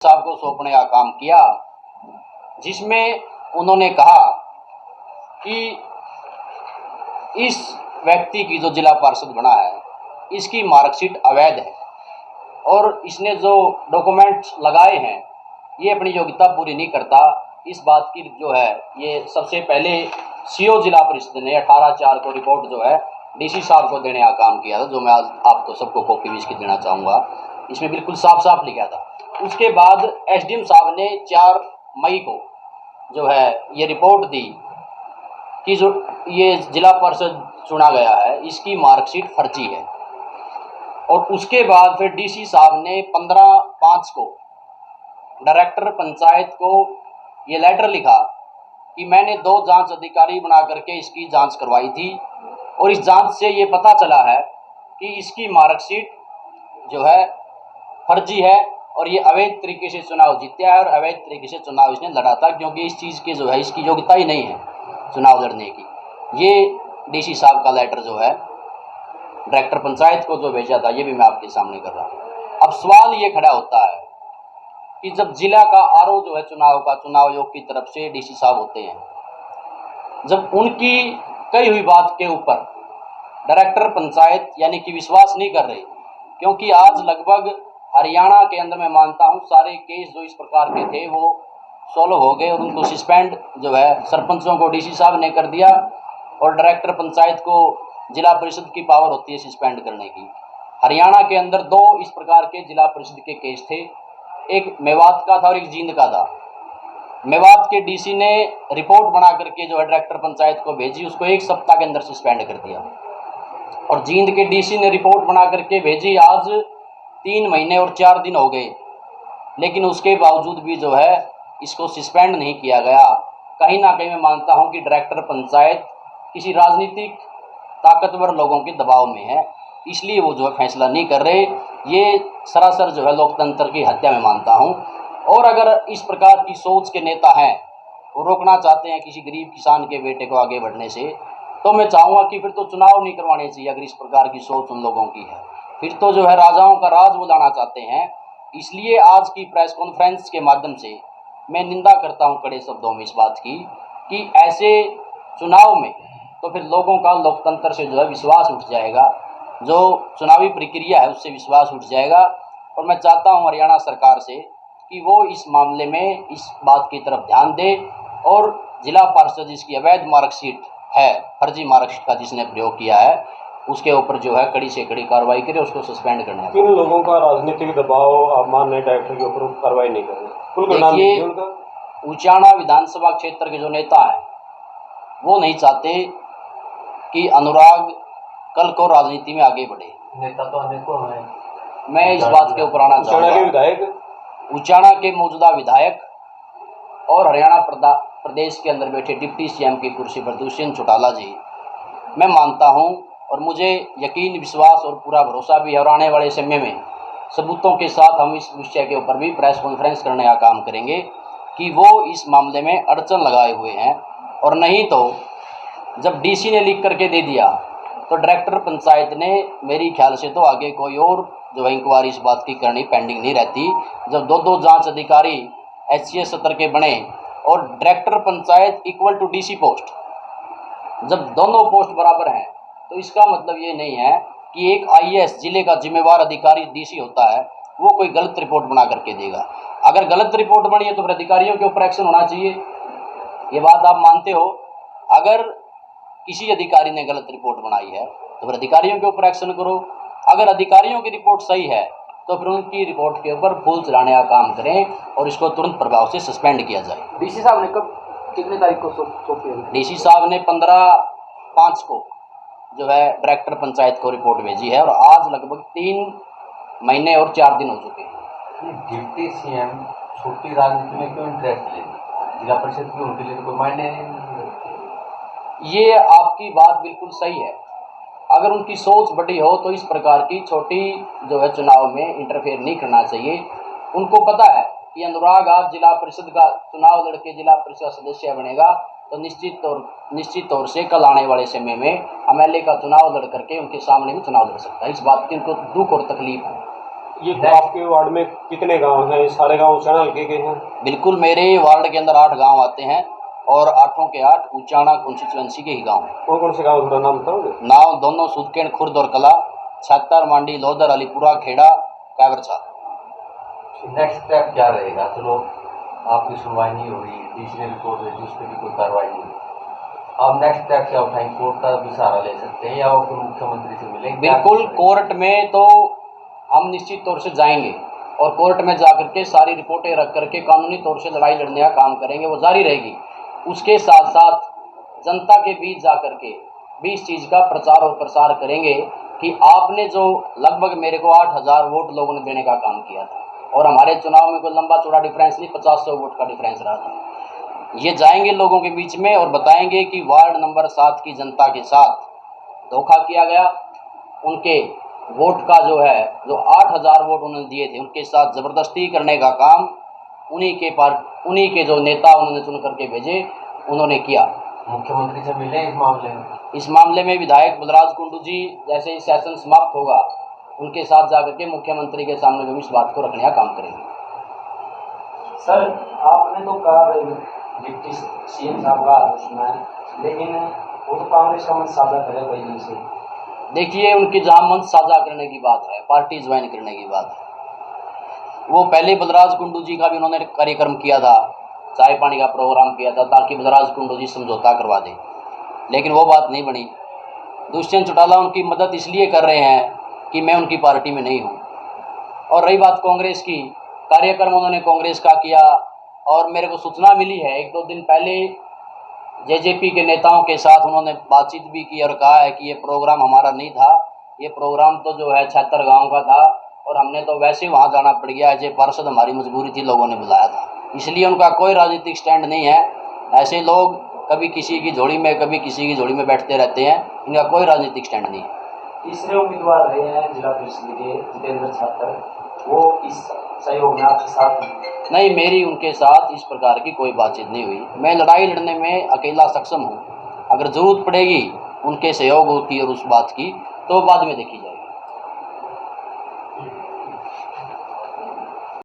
साहब को सौंपने का काम किया, जिसमें उन्होंने कहा कि इस व्यक्ति की जो जिला पार्षद बना है इसकी मार्कशीट अवैध है और इसने जो डॉक्यूमेंट्स लगाए हैं ये अपनी योग्यता पूरी नहीं करता। इस बात की जो है ये सबसे पहले सीओ जिला परिषद ने 18/4 को रिपोर्ट जो है डीसी साहब को देने का काम किया था, जो मैं आज आपको सबको कॉपी भी इसकी देना चाहूँगा। इसमें बिल्कुल साफ साफ लिखा था। उसके बाद एसडीएम साहब ने 4 मई को जो है ये रिपोर्ट दी कि जो ये जिला परिषद चुना गया है इसकी मार्कशीट फर्जी है। और उसके बाद फिर डीसी साहब ने 15/5 को डायरेक्टर पंचायत को ये लेटर लिखा कि मैंने 2 जांच अधिकारी बना करके इसकी जांच करवाई थी और इस जांच से ये पता चला है कि इसकी मार्कशीट जो है फर्जी है और ये अवैध तरीके से चुनाव जीता है और अवैध तरीके से चुनाव इसने लड़ा था, क्योंकि इस चीज़ की जो है इसकी योग्यता ही नहीं है चुनाव लड़ने की। ये डीसी साहब का लेटर जो है डायरेक्टर पंचायत को जो भेजा था ये भी मैं आपके सामने कर रहा हूँ। अब सवाल ये खड़ा होता है कि जब जिला का आरओ जो है चुनाव आयोग की तरफ से डीसी साहब होते हैं, जब उनकी कही हुई बात के ऊपर डायरेक्टर पंचायत यानी कि विश्वास नहीं कर रहे, क्योंकि आज लगभग हरियाणा के अंदर मैं मानता हूँ सारे केस जो इस प्रकार के थे वो सॉल्व हो गए और उनको सस्पेंड जो है सरपंचों को डीसी साहब ने कर दिया और डायरेक्टर पंचायत को जिला परिषद की पावर होती है सस्पेंड करने की। हरियाणा के अंदर 2 इस प्रकार के जिला परिषद के केस थे, एक मेवात का था और एक जींद का था। मेवात के डीसी ने रिपोर्ट बना करके जो है डायरेक्टर पंचायत को भेजी, उसको 1 सप्ताह के अंदर सस्पेंड कर दिया। और जींद के डीसी ने रिपोर्ट बना करके भेजी, आज 3 महीने और 4 दिन हो गए, लेकिन उसके बावजूद भी जो है इसको सस्पेंड नहीं किया गया। कहीं ना कहीं मैं मानता हूं कि डायरेक्टर पंचायत किसी राजनीतिक ताकतवर लोगों के दबाव में है, इसलिए वो जो है फैसला नहीं कर रहे। ये सरासर जो है लोकतंत्र की हत्या मैं मानता हूं। और अगर इस प्रकार की सोच के नेता हैं, वो रोकना चाहते हैं किसी गरीब किसान के बेटे को आगे बढ़ने से, तो मैं चाहूँगा कि फिर तो चुनाव नहीं करवाने चाहिए। अगर इस प्रकार की सोच उन लोगों की है फिर तो जो है राजाओं का राज वो लाना चाहते हैं। इसलिए आज की प्रेस कॉन्फ्रेंस के माध्यम से मैं निंदा करता हूं कड़े शब्दों में इस बात की कि ऐसे चुनाव में तो फिर लोगों का लोकतंत्र से जो है विश्वास उठ जाएगा, जो चुनावी प्रक्रिया है उससे विश्वास उठ जाएगा। और मैं चाहता हूं हरियाणा सरकार से कि वो इस मामले में इस बात की तरफ ध्यान दे और जिला पार्षद जिसकी अवैध मार्कशीट है, फर्जी मार्कशीट का जिसने प्रयोग किया है, उसके ऊपर जो है कड़ी से कड़ी कार्रवाई करे, उसको सस्पेंड करना है। किन लोगों का राजनीतिक दबाव आप मान रहे डायरेक्टर के ऊपर कार्रवाई नहीं कर रहे? देखिए, उचाना विधानसभा क्षेत्र के जो नेता है वो नहीं चाहते कि अनुराग कल को राजनीति में आगे बढ़े। नेता तो अनेकों हैं, मैं इस बात के ऊपर आना चाहूँगा। उचाना के मौजूदा विधायक और हरियाणा प्रदेश के अंदर बैठे डिप्टी सीएम की कुर्सी पर दुष्यंत चौटाला जी, मैं मानता हूं और मुझे यकीन विश्वास और पूरा भरोसा भी है और आने वाले समय में सबूतों के साथ हम इस विषय के ऊपर भी प्रेस कॉन्फ्रेंस करने का काम करेंगे कि वो इस मामले में अड़चन लगाए हुए हैं। और नहीं तो जब डीसी ने लिख करके दे दिया तो डायरेक्टर पंचायत ने मेरी ख्याल से तो आगे कोई और जो है इंक्वायरी इस बात की करनी पेंडिंग नहीं रहती। जब 2 जांच अधिकारी एचसीएस स्तर के बने और director panchayat equal to DC post, जब दोनों पोस्ट बराबर हैं तो इसका मतलब ये नहीं है कि एक आईएएस जिले का जिम्मेवार अधिकारी डीसी होता है वो कोई गलत रिपोर्ट बना करके देगा। अगर गलत रिपोर्ट बनी है तो फिर अधिकारियों के ऊपर एक्शन होना चाहिए, ये बात आप मानते हो। अगर किसी अधिकारी ने गलत रिपोर्ट बनाई है तो फिर अधिकारियों के ऊपर एक्शन करो। अगर अधिकारियों की रिपोर्ट सही है तो फिर उनकी रिपोर्ट के ऊपर फूल चढ़ाने का काम करें और इसको तुरंत प्रभाव से सस्पेंड किया जाए। डीसी साहब ने कब कितने तारीख को सौंपी? डीसी साहब ने 15/5 को जो है डायरेक्टर पंचायत को रिपोर्ट भेजी है और आज लगभग 3 महीने और 4 दिन हो चुके हैं। डिप्टी सीएम छोटी राजनीति में क्यों इंटरेस्ट ले, जिला परिषद की उनके लिए तो कोई मायने नहीं। ये आपकी बात बिल्कुल सही है। अगर उनकी सोच बड़ी हो तो इस प्रकार की छोटी जो है चुनाव में इंटरफेयर नहीं करना चाहिए। उनको पता है कि अनुराग आज जिला परिषद का चुनाव लड़के जिला परिषद सदस्य बनेगा तो निश्चित तौर से कल आने वाले समय में एमएलए का चुनाव लड़ करके उनके सामने भी चुनाव लड़ सकता है। इस बात की उनको दुख और तकलीफ है। ये आपके वार्ड में कितने गांव हैं? सारे गांव उचाना हल्के के हैं? बिल्कुल, मेरे वार्ड के अंदर 8 गांव आते हैं और 8 के 8 उचाना कॉन्स्टिट्यूएंसी के ही गांव हैं। कौन से गांव, थोड़ा नाम बताओगे? नाव दोनों सुदकेन खुर्द और कला, छातर मांडी, Lothar, Alipura, Kheda, कैबरसा। Next step क्या रहेगा? चलो आपकी सुनवाई नहीं हो रही, डीसी ने रिपोर्ट भेजी, उस पर भी कोई कार्रवाई नहीं हुई, अब नेक्स्ट स्टेप क्या उठाएंगे? कोर्ट का भी सहारा ले सकते हैं या वो फिर मुख्यमंत्री से मिलेंगे? बिल्कुल, कोर्ट में तो हम निश्चित तौर से जाएंगे और कोर्ट में जाकर के सारी रिपोर्टें रख करके कानूनी तौर से लड़ाई लड़ने का काम करेंगे, वो जारी रहेगी। उसके साथ साथ जनता के बीच जाकर के भी इस चीज़ का प्रचार और प्रसार करेंगे कि आपने जो लगभग मेरे को 8,000 वोट लोगों ने देने का काम किया था और हमारे चुनाव में कोई लंबा चौड़ा डिफरेंस नहीं, 50-100 वोट का डिफरेंस रहा था। ये जाएंगे लोगों के बीच में और बताएंगे कि वार्ड नंबर 7 की जनता के साथ धोखा किया गया, उनके वोट का जो 8,000 वोट उन्होंने दिए थे उनके साथ ज़बरदस्ती करने का काम उन्हीं के जो नेता उन्होंने चुन करके भेजे उन्होंने किया। मुख्यमंत्री से मिले इस मामले में? इस मामले में विधायक बलराज कुंडू जी जैसे ही सेशन समाप्त होगा उनके साथ जाकर के मुख्यमंत्री के सामने भी इस बात को रखने का काम करेंगे। सर, आपने तो कहा डिप्टी सीएम साहब का आलोचना है, लेकिन वो तो कांग्रेस का मंच साझा करे कई दिन से। देखिए, उनकी जहाँ मंच साझा करने की बात है, पार्टी ज्वाइन करने की बात है, वो पहले बलराज कुंडू जी का भी उन्होंने कार्यक्रम किया था, चाय पानी का प्रोग्राम किया था ताकि बलराज कुंडू जी समझौता करवा दें, लेकिन वो बात नहीं बनी। दुष्यंत चौटाला उनकी मदद इसलिए कर रहे हैं कि मैं उनकी पार्टी में नहीं हूँ। और रही बात कांग्रेस की, कार्यक्रम उन्होंने कांग्रेस का किया और मेरे को सूचना मिली है 1-2 दिन पहले जेजेपी के नेताओं के साथ उन्होंने बातचीत भी की और कहा है कि ये प्रोग्राम हमारा नहीं था, ये प्रोग्राम तो जो है 76 गाँव का था और हमने तो वैसे वहाँ जाना पड़ गया, एज ए पार्षद हमारी मजबूरी थी, लोगों ने बुलाया था, इसलिए उनका कोई राजनीतिक स्टैंड नहीं है। ऐसे लोग कभी किसी की झोली में कभी किसी की झोली में बैठते रहते हैं, इनका कोई राजनीतिक स्टैंड नहीं है। तीसरे उम्मीदवार रहे हैं जिला परिषद के जितेंद्र छात्र, वो इस सहयोग में आपके साथ नहीं, मेरी उनके साथ इस प्रकार की कोई बातचीत नहीं हुई। मैं लड़ाई लड़ने में अकेला सक्षम हूँ, अगर ज़रूरत पड़ेगी उनके सहयोग की और उस बात की तो बाद में देखी जाएगी।